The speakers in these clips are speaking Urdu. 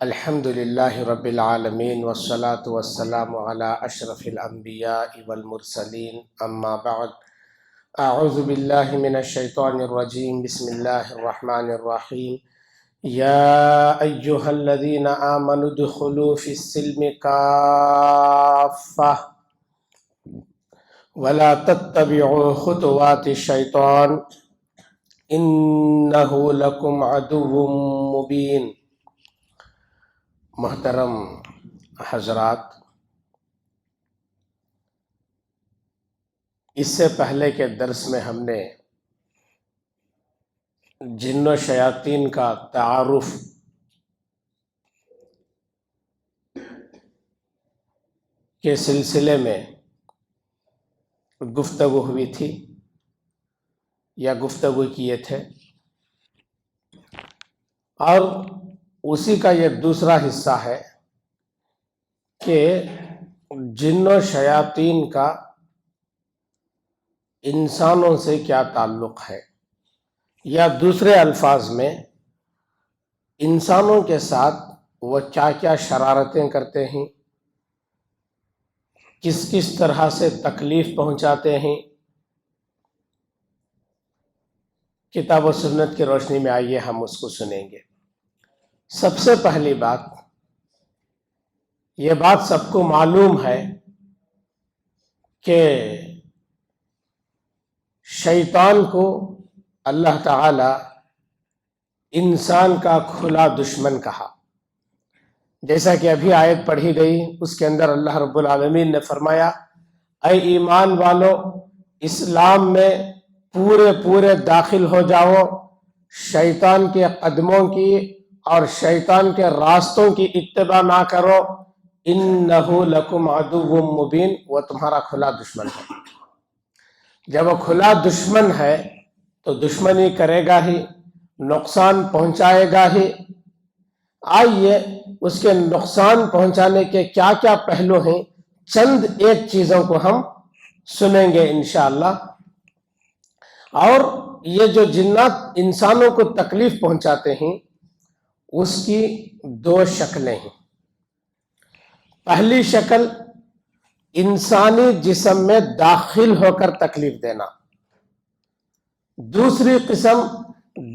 الحمد لله رب العالمين والصلاة والسلام على أشرف الأنبياء والمرسلين أما بعد. أعوذ بالله من الشيطان الرجيم. بسم الله الرحمن الرحيم. يا أيها الذين آمنوا ادخلوا في السلم كافة ولا تتبعوا خطوات الشيطان إنه لكم عدو مبين. محترم حضرات، اس سے پہلے کے درس میں ہم نے جن و شیاطین کا تعارف کے سلسلے میں گفتگو ہوئی تھی یا گفتگو کیے تھے، اور اسی کا یہ دوسرا حصہ ہے کہ جن و شیاطین کا انسانوں سے کیا تعلق ہے، یا دوسرے الفاظ میں انسانوں کے ساتھ وہ کیا کیا شرارتیں کرتے ہیں، کس کس طرح سے تکلیف پہنچاتے ہیں۔ کتاب و سنت کی روشنی میں آئیے ہم اس کو سنیں گے۔ سب سے پہلی بات، یہ بات سب کو معلوم ہے کہ شیطان کو اللہ تعالی انسان کا کھلا دشمن کہا، جیسا کہ ابھی آیت پڑھی گئی، اس کے اندر اللہ رب العالمین نے فرمایا، اے ایمان والو، اسلام میں پورے داخل ہو جاؤ، شیطان کے قدموں کی اور شیطان کے راستوں کی اتباع نہ کرو، انہو لکم عدو مبین، وہ تمہارا کھلا دشمن ہے۔ جب وہ کھلا دشمن ہے تو دشمنی کرے گا ہی، نقصان پہنچائے گا ہی۔ آئیے اس کے نقصان پہنچانے کے کیا کیا پہلو ہیں، چند ایک چیزوں کو ہم سنیں گے انشاءاللہ۔ اور یہ جو جنات انسانوں کو تکلیف پہنچاتے ہیں، اس کی دو شکلیں ہیں۔ پہلی شکل، انسانی جسم میں داخل ہو کر تکلیف دینا۔ دوسری قسم،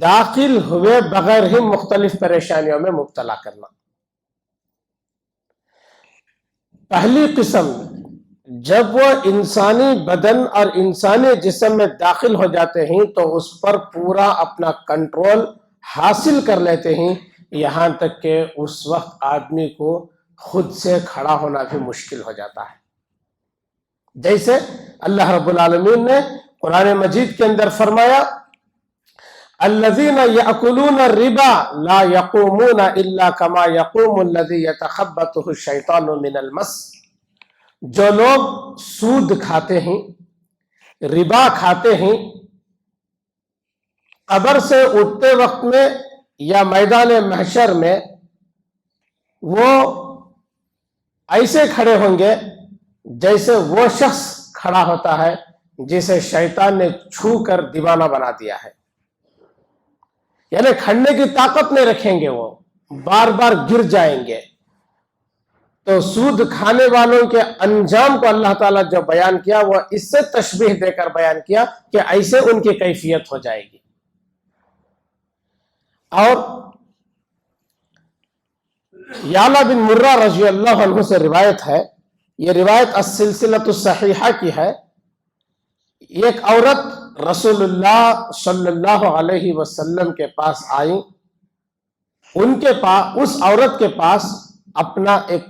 داخل ہوئے بغیر ہی مختلف پریشانیوں میں مبتلا کرنا۔ پہلی قسم، جب وہ انسانی بدن اور انسانی جسم میں داخل ہو جاتے ہیں تو اس پر پورا اپنا کنٹرول حاصل کر لیتے ہیں، یہاں تک کہ اس وقت آدمی کو خود سے کھڑا ہونا بھی مشکل ہو جاتا ہے۔ جیسے اللہ رب العالمین نے قرآن مجید کے اندر فرمایا، الذین یأکلون الربا لا یقومون الا کما یقوم الذی یتخبطہ الشیطان من المس۔ جو لوگ سود کھاتے ہیں، ربا کھاتے ہیں، قبر سے اٹھتے وقت میں یا میدان محشر میں وہ ایسے کھڑے ہوں گے جیسے وہ شخص کھڑا ہوتا ہے جسے شیطان نے چھو کر دیوانہ بنا دیا ہے، یعنی کھڑنے کی طاقت نہیں رکھیں گے، وہ بار بار گر جائیں گے۔ تو سود کھانے والوں کے انجام کو اللہ تعالیٰ جو بیان کیا، وہ اس سے تشبیہ دے کر بیان کیا کہ ایسے ان کی کیفیت ہو جائے گی۔ اور یعلا بن مرہ رضی اللہ عنہ سے روایت ہے، یہ روایت السلسلۃ الصحیحہ کی ہے، ایک عورت رسول اللہ صلی اللہ علیہ وسلم کے پاس آئی، اس عورت کے پاس اپنا ایک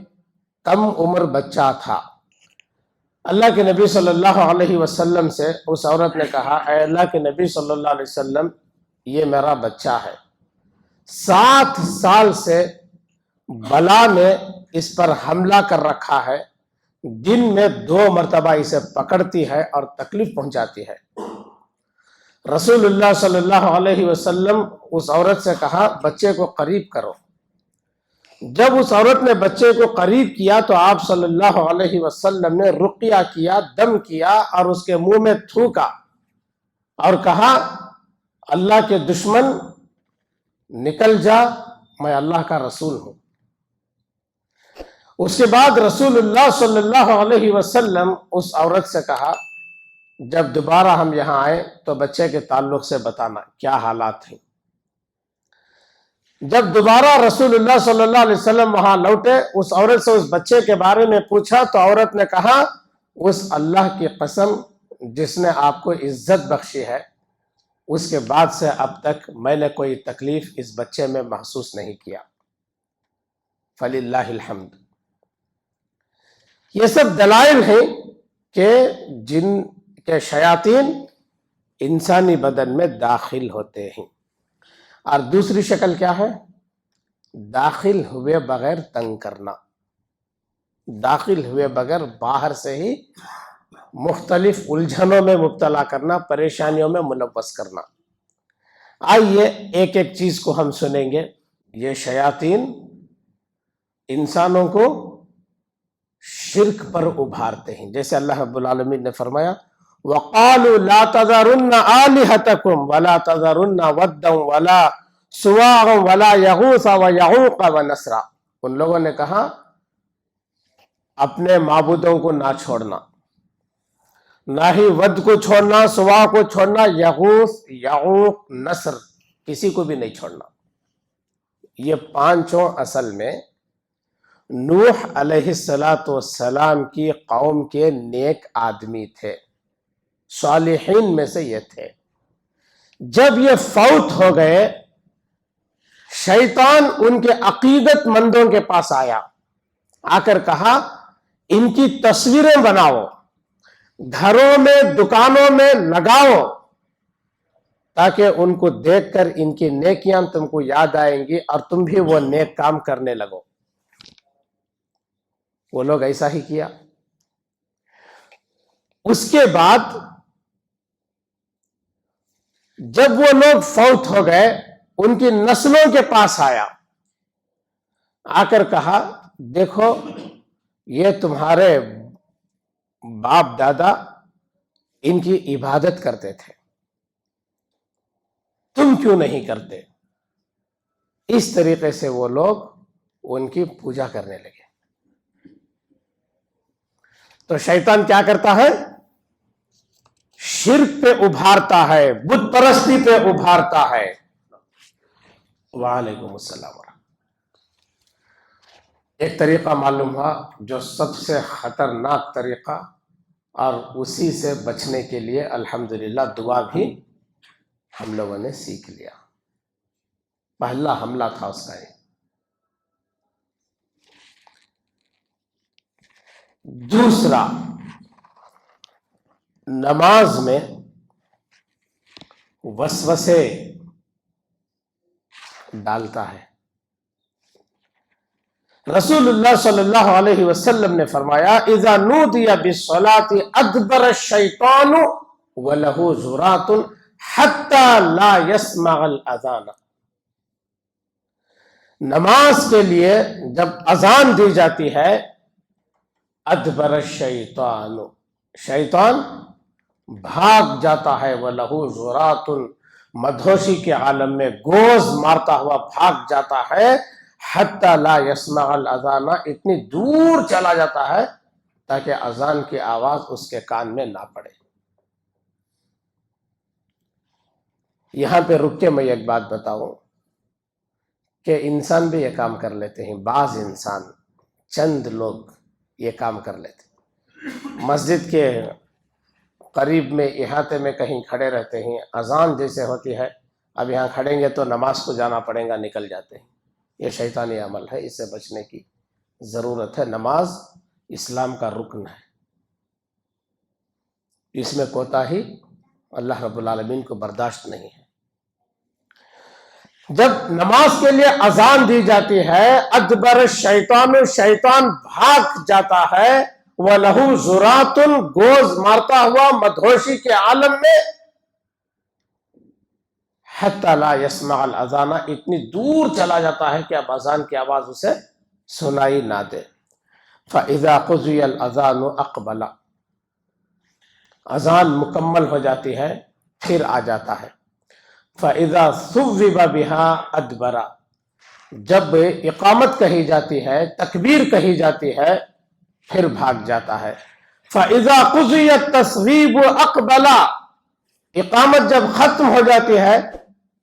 کم عمر بچہ تھا۔ اللہ کے نبی صلی اللہ علیہ وسلم سے اس عورت نے کہا، اے اللہ کے نبی صلی اللہ علیہ وسلم، یہ میرا بچہ ہے، 7 سال سے بلا نے اس پر حملہ کر رکھا ہے، دن میں 2 مرتبہ اسے پکڑتی ہے اور تکلیف پہنچاتی ہے۔ رسول اللہ صلی اللہ علیہ وسلم اس عورت سے کہا، بچے کو قریب کرو۔ جب اس عورت نے بچے کو قریب کیا تو آپ صلی اللہ علیہ وسلم نے رقیہ کیا، دم کیا اور اس کے منہ میں تھوکا اور کہا، اللہ کے دشمن نکل جا، میں اللہ کا رسول ہوں۔ اس کے بعد رسول اللہ صلی اللہ علیہ وسلم اس عورت سے کہا جب دوبارہ ہم یہاں آئیں تو بچے کے تعلق سے بتانا کیا حالات ہیں۔ جب دوبارہ رسول اللہ صلی اللہ علیہ وسلم وہاں لوٹے، اس عورت سے اس بچے کے بارے میں پوچھا تو عورت نے کہا اس اللہ کی قسم جس نے آپ کو عزت بخشی ہے، اس کے بعد سے اب تک میں نے کوئی تکلیف اس بچے میں محسوس نہیں کیا۔ فللہ الحمد۔ یہ سب دلائل ہیں کہ جن کے شیاطین انسانی بدن میں داخل ہوتے ہیں۔ اور دوسری شکل کیا ہے؟ داخل ہوئے بغیر تنگ کرنا، داخل ہوئے بغیر باہر سے ہی مختلف الجھنوں میں مبتلا کرنا، پریشانیوں میں ملوث کرنا۔ آئیے ایک ایک چیز کو ہم سنیں گے۔ یہ شیاطین انسانوں کو شرک پر ابھارتے ہیں، جیسے اللہ رب العالمین نے فرمایا وَقَالُوا لَا تَذَرُنَّ آلِهَتَكُمْ وَلَا تَذَرُنَّ وَدًّا وَلَا سُوَاعًا وَلَا يَغُوثَ وَيَعُوقَ وَنَسْرًا۔ ان لوگوں نے کہا اپنے معبودوں کو نہ چھوڑنا، نہ ہی ود کو چھوڑنا، سوا کو چھوڑنا، یغوث، یعوق، نصر، کسی کو بھی نہیں چھوڑنا۔ یہ پانچوں اصل میں نوح علیہ السلام کی قوم کے نیک آدمی تھے، صالحین میں سے یہ تھے۔ جب یہ فوت ہو گئے، شیطان ان کے عقیدت مندوں کے پاس آیا، آ کر کہا ان کی تصویریں بناؤ، گھروں میں دکانوں میں لگاؤ، تاکہ ان کو دیکھ کر ان کی نیکیاں تم کو یاد آئیں گی اور تم بھی وہ نیک کام کرنے لگو۔ وہ لوگ ایسا ہی کیا۔ اس کے بعد جب وہ لوگ فوت ہو گئے، ان کی نسلوں کے پاس آیا، آ کر کہا دیکھو یہ تمہارے باپ دادا ان کی عبادت کرتے تھے، تم کیوں نہیں کرتے؟ اس طریقے سے وہ لوگ ان کی پوجا کرنے لگے۔ تو شیطان کیا کرتا ہے؟ شرک پہ ابھارتا ہے، بت پرستی پہ ابھارتا ہے۔ وعلیکم السلام ورحمۃ۔ ایک طریقہ معلوم ہوا جو سب سے خطرناک طریقہ، اور اسی سے بچنے کے لیے الحمدللہ دعا بھی ہم لوگوں نے سیکھ لیا۔ پہلا حملہ تھا اس کا یہ۔ دوسرا، نماز میں وسوسے ڈالتا ہے۔ رسول اللہ صلی اللہ علیہ وسلم نے فرمایا اذا نودی بالصلاة ادبر الشیطان وله زرات حتى لا يسمع الاذان۔ نماز کے لیے جب اذان دی جاتی ہے، ادبر الشیطان، شیطان بھاگ جاتا ہے، وَلَهُ زُرَاتٌ، مدہوشی کے عالم میں گوز مارتا ہوا بھاگ جاتا ہے، حتی لا يسمع الاذان، اتنی دور چلا جاتا ہے تاکہ اذان کی آواز اس کے کان میں نہ پڑے۔ یہاں پہ رک کے میں ایک بات بتاؤں کہ انسان بھی یہ کام کر لیتے ہیں، بعض انسان، چند لوگ یہ کام کر لیتے ہیں۔ مسجد کے قریب میں احاطے میں کہیں کھڑے رہتے ہیں، اذان جیسے ہوتی ہے اب یہاں کھڑیں گے تو نماز کو جانا پڑے گا، نکل جاتے ہیں۔ یہ شیطانی عمل ہے، اس سے بچنے کی ضرورت ہے۔ نماز اسلام کا رکن ہے، اس میں کوتاہی اللہ رب العالمین کو برداشت نہیں ہے۔ جب نماز کے لیے اذان دی جاتی ہے، ادبر الشیطان، شیطان بھاگ جاتا ہے، وَلَهُ زُرَاتٌ، گوز مارتا ہوا مدہوشی کے عالم میں، حتی لا يسمع الاذان، اتنی دور چلا جاتا ہے کہ اب اذان کی آواز اسے سنائی نہ دے۔ فَإِذَا قُضِيَ الْأَذَانُ أَقْبَلَ، اذان مکمل ہو جاتی ہے پھر آ جاتا ہے۔ فَإِذَا ثُوِّبَ بِهَا أَدْبَرَ، جب اقامت کہی جاتی ہے، تکبیر کہی جاتی ہے، پھر کہی جاتی ہے، تکبیر کہی جاتی ہے، پھر بھاگ جاتا ہے۔ فَإِذَا قُضِيَ التَّصْغِيبُ أَقْبَلَ، اقامت جب ختم ہو جاتی ہے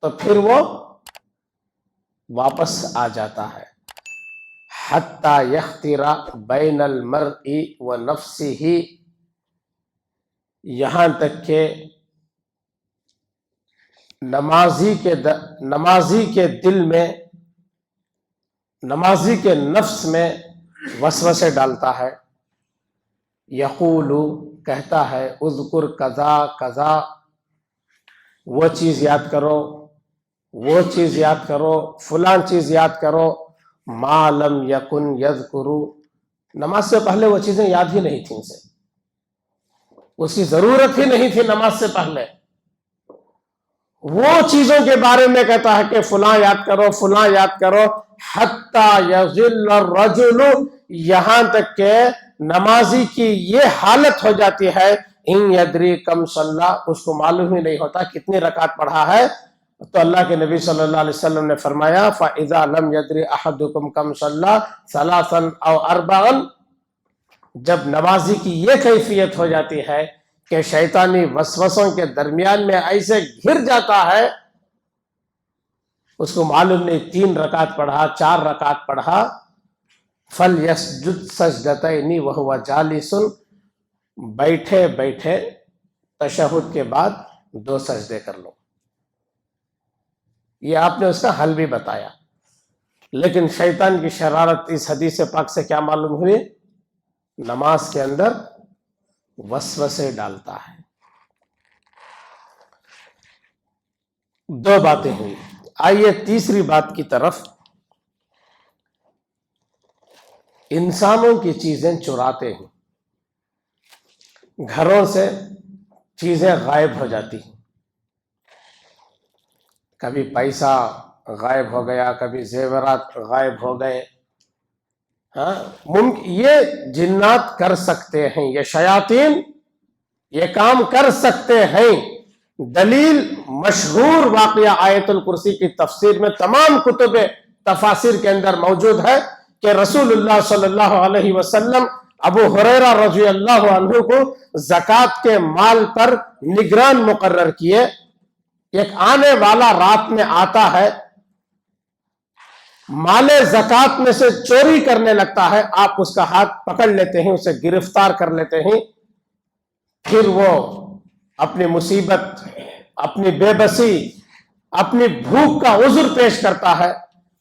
تو پھر وہ واپس آ جاتا ہے۔ حَتَّى يَخْتِرَ بَيْنَ الْمَرْءِ وَنَفْسِهِ، یہاں تک کہ نمازی کے دل میں، نمازی کے نفس میں وسوسے ڈالتا ہے۔ یقول، کہتا ہے، اذکر کذا کذا، وہ چیز یاد کرو، وہ چیز یاد کرو، فلاں چیز یاد کرو، ما لم یکن یذکر، نماز سے پہلے وہ چیزیں یاد ہی نہیں تھیں، اسے اس کی ضرورت ہی نہیں تھی نماز سے پہلے۔ وہ چیزوں کے بارے میں کہتا ہے کہ فلاں یاد کرو، فلاں یاد کرو، حتی یظل الرجل، یہاں تک کہ نمازی کی یہ حالت ہو جاتی ہے، ان یدری کم صلی، اس کو معلوم ہی نہیں ہوتا کتنی رکعت پڑھا ہے۔ تو اللہ کے نبی صلی اللہ علیہ وسلم نے فرمایا، فَإِذَا لَمْ يَدْرِ أَحَدُكُمْ كَمْ صَلَّى ثَلَاثًا أَوْ أَرْبَعًا، جب نمازی کی یہ کیفیت ہو جاتی ہے کہ شیطانی وسوسوں کے درمیان میں ایسے گھر جاتا ہے، اس کو معلوم نہیں 3 رکعت پڑھا، 4 رکعت پڑھا، فَلْيَسْجُدْ سَجْدَتَيْنِ وَهُوَ جَالِسٌ، بیٹھے بیٹھے تشہد کے بعد 2 سجدے کر لو۔ یہ آپ نے اس کا حل بھی بتایا، لیکن شیطان کی شرارت اس حدیث پاک سے کیا معلوم ہوئی؟ نماز کے اندر وسوسے ڈالتا ہے۔ 2 باتیں ہوئی، آئیے تیسری بات کی طرف۔ انسانوں کی چیزیں چراتے ہیں، گھروں سے چیزیں غائب ہو جاتی ہیں، کبھی پیسہ غائب ہو گیا، کبھی زیورات غائب ہو گئے۔ ہاں، یہ جنات کر سکتے ہیں، یہ شیاطین یہ کام کر سکتے ہیں۔ دلیل مشہور واقعہ آیت الکرسی کی تفسیر میں تمام کتب تفاسیر کے اندر موجود ہے کہ رسول اللہ صلی اللہ علیہ وسلم ابو ہریرہ رضی اللہ عنہ کو زکوٰۃ کے مال پر نگران مقرر کیے۔ ایک آنے والا رات میں آتا ہے، مال زکوٰۃ میں سے چوری کرنے لگتا ہے، آپ اس کا ہاتھ پکڑ لیتے ہیں، اسے گرفتار کر لیتے ہیں، پھر وہ اپنی مصیبت، اپنی بے بسی، اپنی بھوک کا عذر پیش کرتا ہے۔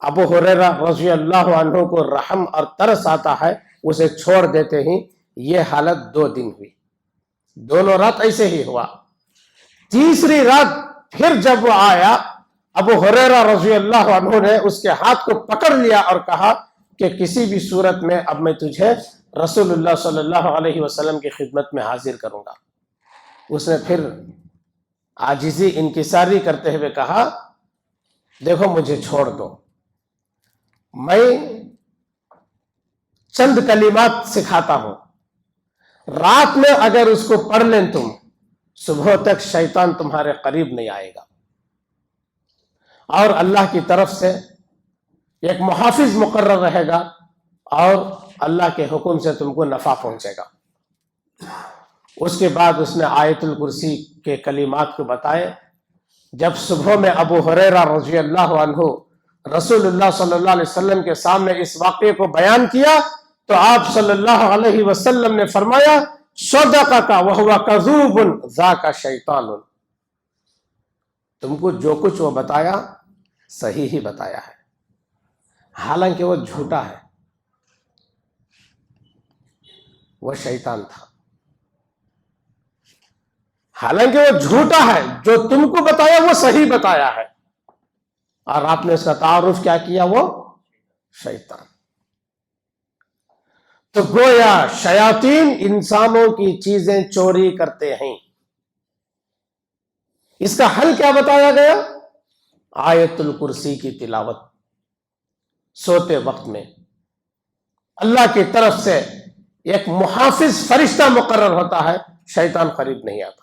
ابو ہریرہ رضی اللہ عنہ کو رحم اور ترس آتا ہے، اسے چھوڑ دیتے ہیں۔ یہ حالت 2 دن ہوئی، دونوں رات ایسے ہی ہوا۔ تیسری رات پھر جب وہ آیا، ابو ہریرہ رضی اللہ عنہ نے اس کے ہاتھ کو پکڑ لیا اور کہا کہ کسی بھی صورت میں اب میں تجھے رسول اللہ صلی اللہ علیہ وسلم کی خدمت میں حاضر کروں گا۔ اس نے پھر عاجزی انکساری کرتے ہوئے کہا، دیکھو مجھے چھوڑ دو، میں چند کلمات سکھاتا ہوں، رات میں اگر اس کو پڑھ لیں تم، صبح تک شیطان تمہارے قریب نہیں آئے گا، اور اللہ کی طرف سے ایک محافظ مقرر رہے گا، اور اللہ کے حکم سے تم کو نفع پہنچے گا۔ اس کے بعد اس نے آیت الکرسی کے کلمات کو بتائے۔ جب صبح میں ابو ہریرہ رضی اللہ عنہ رسول اللہ صلی اللہ علیہ وسلم کے سامنے اس واقعے کو بیان کیا تو آپ صلی اللہ علیہ وسلم نے فرمایا، صدقک وہو کذوب ذاک شیطان، تم کو جو کچھ وہ بتایا صحیح ہی بتایا ہے، حالانکہ وہ جھوٹا ہے، وہ شیطان تھا۔ حالانکہ وہ جھوٹا ہے، جو تم کو بتایا وہ صحیح بتایا ہے، اور آپ نے اس کا تعارف کیا کیا؟ وہ شیطان۔ تو گویا شیاطین انسانوں کی چیزیں چوری کرتے ہیں۔ اس کا حل کیا بتایا گیا؟ آیت الکرسی کی تلاوت سوتے وقت میں۔ اللہ کی طرف سے ایک محافظ فرشتہ مقرر ہوتا ہے، شیطان قریب نہیں آتا۔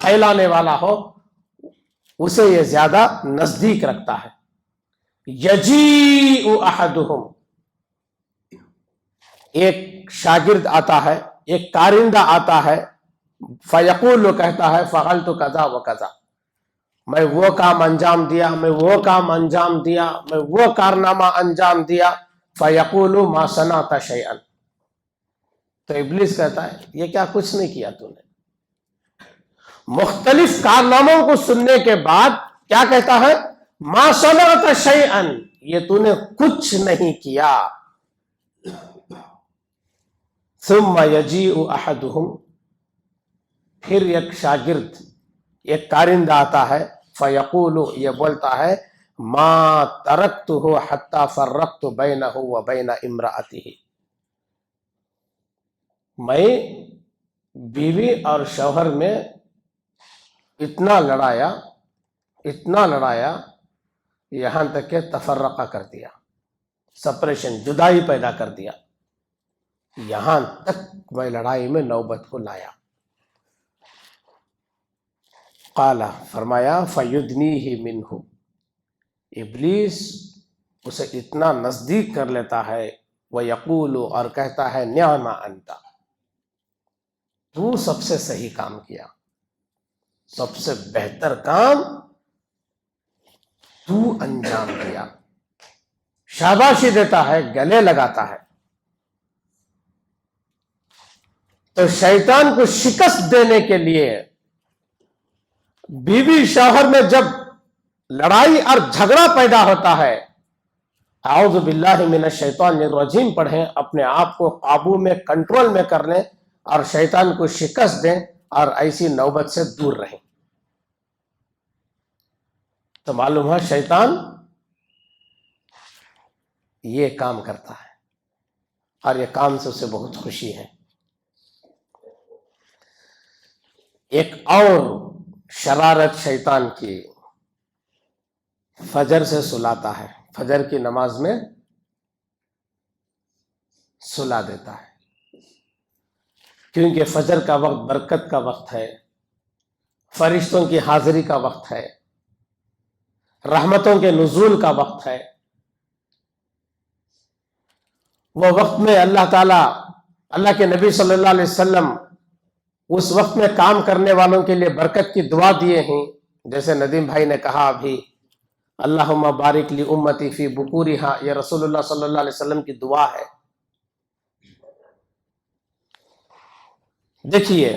پھیلانے والا ہو اسے یہ زیادہ نزدیک رکھتا ہے. یجیء احدہم، ایک شاگرد آتا ہے، ایک کارندہ آتا ہے، فیقول، وہ کہتا ہے فعلت کذا و کذا، میں وہ کام انجام دیا، میں وہ کام انجام دیا، میں وہ کارنامہ انجام دیا. فیقول ما صنعت شیئا، تو ابلیس کہتا ہے یہ کیا کچھ نہیں کیا تو نے. مختلف کارناموں کو سننے کے بعد کیا کہتا ہے؟ ما صنعت شیئا، یہ تو نے کچھ نہیں کیا. ثم یجیء احدہم، پھر ایک شاگرد، ایک کارندہ آتا ہے، فیقول، یہ بولتا ہے ما ترکتہ حتی فرقت بینہ و بین امرأتہ، میں بیوی اور شوہر میں اتنا لڑایا یہاں تک کہ تفرقہ کر دیا، سپریشن، جدائی پیدا کر دیا، یہاں تک میں لڑائی میں نوبت کو لایا. قال، فرمایا فیدنیہ منہ، ابلیس اسے اتنا نزدیک کر لیتا ہے، ویقول، اور کہتا ہے نعم انت، تو سب سے صحیح کام کیا، سب سے بہتر کام تو انجام دیا، شاباشی دیتا ہے، گلے لگاتا ہے. تو شیطان کو شکست دینے کے لیے بیوی شوہر میں جب لڑائی اور جھگڑا پیدا ہوتا ہے، اعوذ باللہ من الشیطان الرجیم پڑھیں، اپنے آپ کو قابو میں، کنٹرول میں کر لیں اور شیطان کو شکست دیں اور ایسی نوبت سے دور رہیں. تو معلوم ہے شیطان یہ کام کرتا ہے اور یہ کام سے اسے بہت خوشی ہے. ایک اور شرارت شیطان کی، فجر سے سلاتا ہے، فجر کی نماز میں سلا دیتا ہے، کیونکہ فجر کا وقت برکت کا وقت ہے، فرشتوں کی حاضری کا وقت ہے، رحمتوں کے نزول کا وقت ہے. وہ وقت میں اللہ تعالیٰ، اللہ کے نبی صلی اللہ علیہ وسلم اس وقت میں کام کرنے والوں کے لیے برکت کی دعا دیے ہیں، جیسے ندیم بھائی نے کہا ابھی، اللہم بارک لی امتی فی بکورہا، یہ رسول اللہ صلی اللہ علیہ وسلم کی دعا ہے. دیکھیے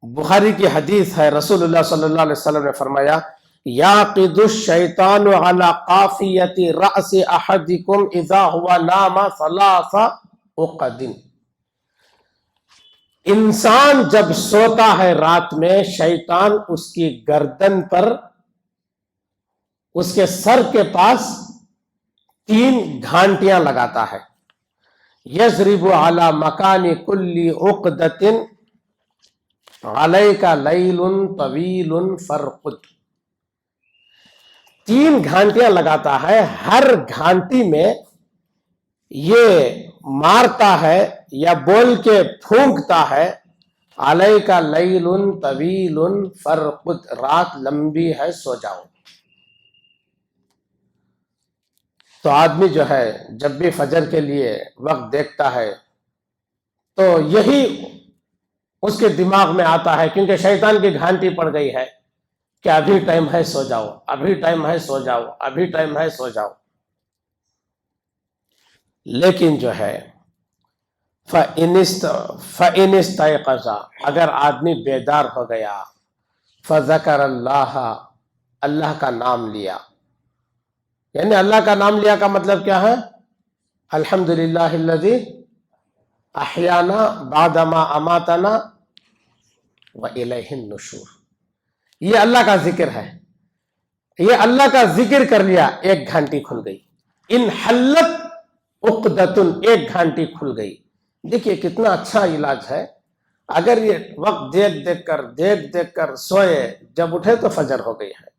بخاری کی حدیث ہے، رسول اللہ صلی اللہ علیہ وسلم نے فرمایا یعقد الشیطان علی قافیۃ رأس احدکم اذا ہوا نام 3 عقد، انسان جب سوتا ہے رات میں، شیطان اس کی گردن پر، اس کے سر کے پاس 3 گھانٹیاں لگاتا ہے. یضرب علی مکان کل عقدۃ علیک لیل طویل فرقد، 3 گھانٹیاں لگاتا ہے، ہر گھانٹی میں یہ مارتا ہے یا بول کے پھونکتا ہے علیک لیل طویل فرقد، رات لمبی ہے سو جاؤ. تو آدمی جو ہے جب بھی فجر کے لیے وقت دیکھتا ہے تو یہی اس کے دماغ میں آتا ہے، کیونکہ شیطان کی گھانٹی پڑ گئی ہے کہ ابھی ٹائم ہے سو جاؤ، ابھی ٹائم ہے سو جاؤ، ابھی ٹائم ہے سو جاؤ. لیکن جو ہے فَإِنِ اسْتَيْقَظَ، اگر آدمی بیدار ہو گیا، فَذَكَرَ اللَّهَ، اللہ کا نام لیا، یعنی اللہ کا نام لیا کا مطلب کیا ہے؟ الحمدللہ الذی احیانا بعدما اماتنا وإلیہ النشور، یہ اللہ کا ذکر ہے. یہ اللہ کا ذکر کر لیا، 1 گھنٹی کھل گئی. ان حلت عقدتن، 1 گھنٹی کھل گئی. دیکھیے کتنا اچھا علاج ہے. اگر یہ وقت دیکھ کر سوئے، جب اٹھے تو فجر ہو گئی ہے.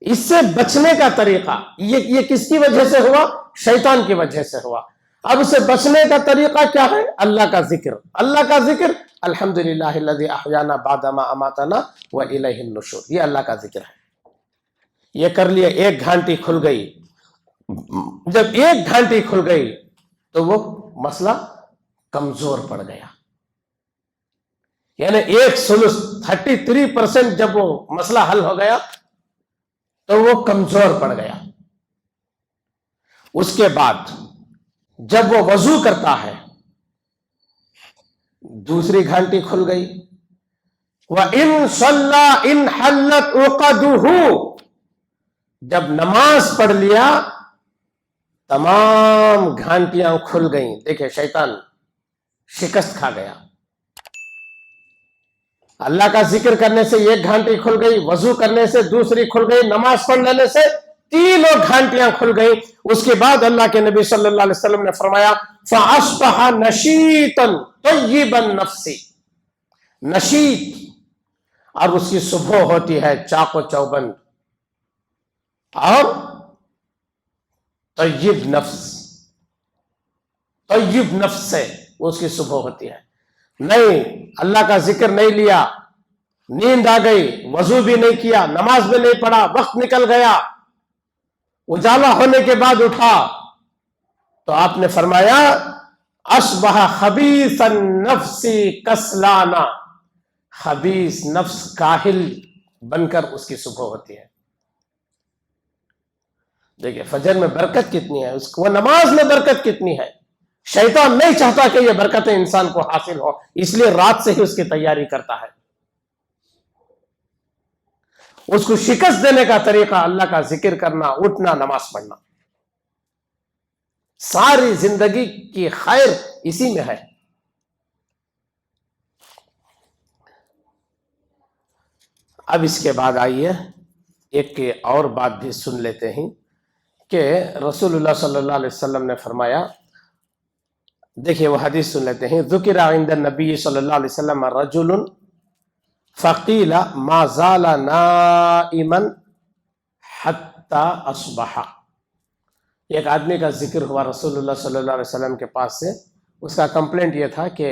اس سے بچنے کا طریقہ یہ کس کی وجہ سے ہوا؟ شیطان کی وجہ سے ہوا. اب اسے بچنے کا طریقہ کیا ہے؟ اللہ کا ذکر. اللہ کا ذکر الحمدللہ الذی احیانا بعد ما اماتنا والیہ النشور، یہ اللہ کا ذکر ہے۔ یہ کر لیا، 1 گھنٹی کھل گئی۔ جب 1 گھنٹی کھل گئی تو وہ مسئلہ کمزور پڑ گیا، یعنی 33% جب وہ مسئلہ حل ہو گیا تو وہ کمزور پڑ گیا۔ اس کے بعد جب وہ وضو کرتا ہے، 2 گھنٹی کھل گئی۔ وَإِن صَلَّى إِنْ حَلَّتْ عُقَدُهُ، جب نماز پڑھ لیا تمام گھنٹیاں کھل گئیں۔ دیکھیں شیطان شکست کھا گیا۔ اللہ کا ذکر کرنے سے 1 گھنٹی کھل گئی، وضو کرنے سے 2 کھل گئی، نماز پڑھ لینے سے 3 گھنٹیاں کھل گئی۔ اس کے بعد اللہ کے نبی صلی اللہ علیہ وسلم نے فرمایا فَأَصْبَحَ نَشِيطًا طَيِّبَ النَّفْسِ، نشیط، اور اس کی صبح ہوتی ہے چاق و چوبند اور طیب نفس، طیب نفس سے اس کی صبح ہوتی ہے۔ نہیں اللہ کا ذکر نہیں لیا، نیند آ گئی، وضو بھی نہیں کیا، نماز بھی نہیں پڑھا، وقت نکل گیا، اجالا ہونے کے بعد اٹھا تو آپ نے فرمایا اصبح خبیث النفس کسلانا، خبیث نفس کاہل بن کر اس کی صبح ہوتی ہے۔ دیکھیں فجر میں برکت کتنی ہے، وہ نماز میں برکت کتنی ہے۔ شیطان نہیں چاہتا کہ یہ برکتیں انسان کو حاصل ہو، اس لیے رات سے ہی اس کی تیاری کرتا ہے۔ اس کو شکست دینے کا طریقہ اللہ کا ذکر کرنا، اٹھنا، نماز پڑھنا۔ ساری زندگی کی خیر اسی میں ہے۔ اب اس کے بعد آئیے ایک اور بات بھی سن لیتے ہیں کہ رسول اللہ صلی اللہ علیہ وسلم نے فرمایا، دیکھیے وہ حدیث سن لیتے ہیں۔ ذکر عند النبی صلی اللہ علیہ وسلم رجل فقیل ما زال نائما حتی اصبح، ایک آدمی کا ذکر ہوا رسول اللہ صلی اللہ علیہ وسلم کے پاس سے۔ اس کا کمپلینٹ یہ تھا کہ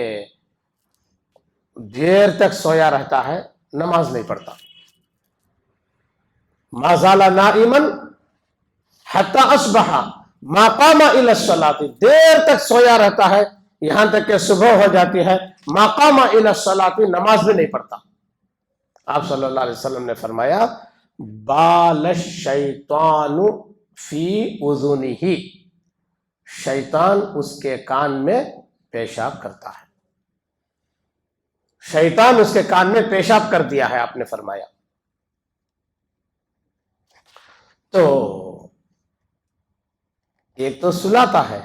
دیر تک سویا رہتا ہے، نماز نہیں پڑھتا۔ ما زال نائما حتی اصبح ما قام الى الصلاۃ، دیر تک سویا رہتا ہے یہاں تک کہ صبح ہو جاتی ہے، ما قام الى الصلاۃ، نماز بھی نہیں پڑھتا۔ آپ صلی اللہ علیہ وسلم نے فرمایا بال الشیطان فی اذنہ، شیطان اس کے کان میں پیشاب کرتا ہے، شیطان اس کے کان میں پیشاب کر دیا ہے، آپ نے فرمایا۔ تو ایک تو سلاتا ہے،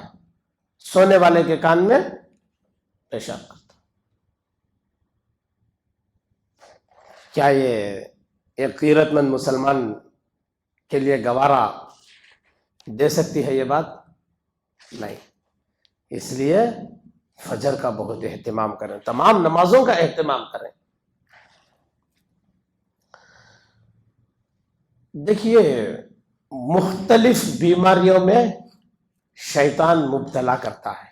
سونے والے کے کان میں پیشاب کرتا، کیا یہ ایک غیرت مند مسلمان کے لیے گوارا دے سکتی ہے یہ بات؟ نہیں۔ اس لیے فجر کا بہت اہتمام کریں، تمام نمازوں کا اہتمام کریں۔ دیکھیے مختلف بیماریوں میں شیطان مبتلا کرتا ہے،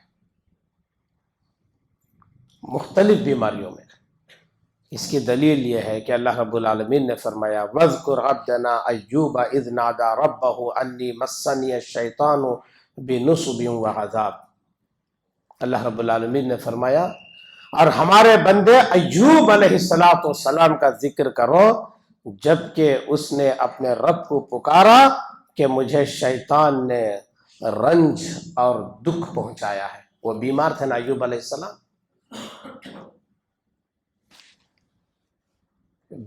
مختلف بیماریوں میں۔ اس کی دلیل یہ ہے کہ اللہ رب العالمین نے فرمایا وَاذْكُرْ عَبْدَنَا أَيُّوبَ إِذْ نَادَى رَبَّهُ أَنِّي مَسَّنِيَ الشَّيْطَانُ بِنُصْبٍ وَعَذَابٍ۔ اللہ رب العالمین نے فرمایا اور ہمارے بندے ایوب علیہ السلام کا ذکر کرو جبکہ اس نے اپنے رب کو پکارا کہ مجھے شیطان نے رنج اور دکھ پہنچایا ہے۔ وہ بیمار تھے نا ایوب علیہ السلام،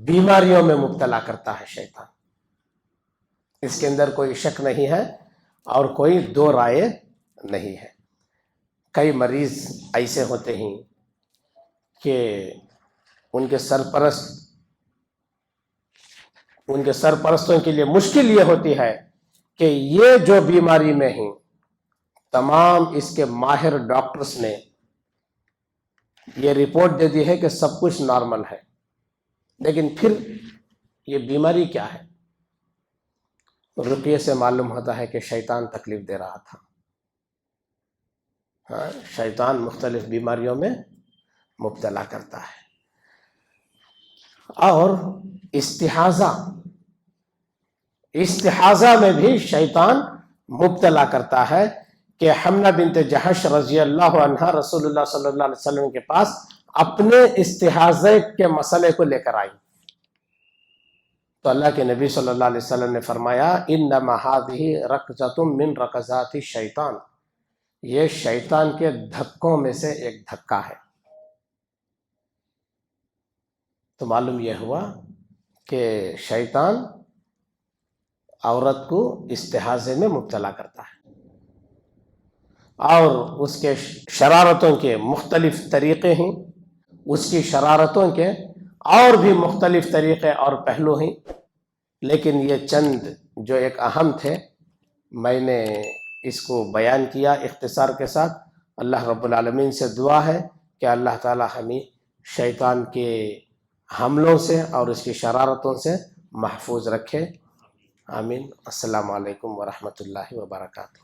بیماریوں میں مبتلا کرتا ہے شیطان، اس کے اندر کوئی شک نہیں ہے اور کوئی دو رائے نہیں ہے۔ کئی مریض ایسے ہوتے ہیں کہ ان کے سرپرستوں کے لیے مشکل یہ ہوتی ہے کہ یہ جو بیماری میں ہیں تمام اس کے ماہر ڈاکٹرز نے یہ رپورٹ دے دی ہے کہ سب کچھ نارمل ہے، لیکن پھر یہ بیماری کیا ہے؟ رقیے سے معلوم ہوتا ہے کہ شیطان تکلیف دے رہا تھا۔ شیطان مختلف بیماریوں میں مبتلا کرتا ہے. اور استحاضہ میں بھی شیطان مبتلا کرتا ہے کہ حمنہ بنت جہش رضی اللہ عنہ رسول اللہ صلی اللہ علیہ وسلم کے پاس اپنے استحاضے کے مسئلے کو لے کر آئی تو اللہ کے نبی صلی اللہ علیہ وسلم نے فرمایا انما هذه رکضۃ من رکضات الشیطان، یہ شیطان کے دھکوں میں سے ایک دھکا ہے. تو معلوم یہ ہوا کہ شیطان عورت کو استحاضے میں مبتلا کرتا ہے اور اس کے شرارتوں کے مختلف طریقے ہیں، اس کی شرارتوں کے اور بھی مختلف طریقے اور پہلو ہیں، لیکن یہ چند جو ایک اہم تھے میں نے اس کو بیان کیا اختصار کے ساتھ. اللہ رب العالمین سے دعا ہے کہ اللہ تعالی ہمیں شیطان کے حملوں سے اور اس کی شرارتوں سے محفوظ رکھے. آمین. السلام علیکم ورحمۃ اللہ وبرکاتہ.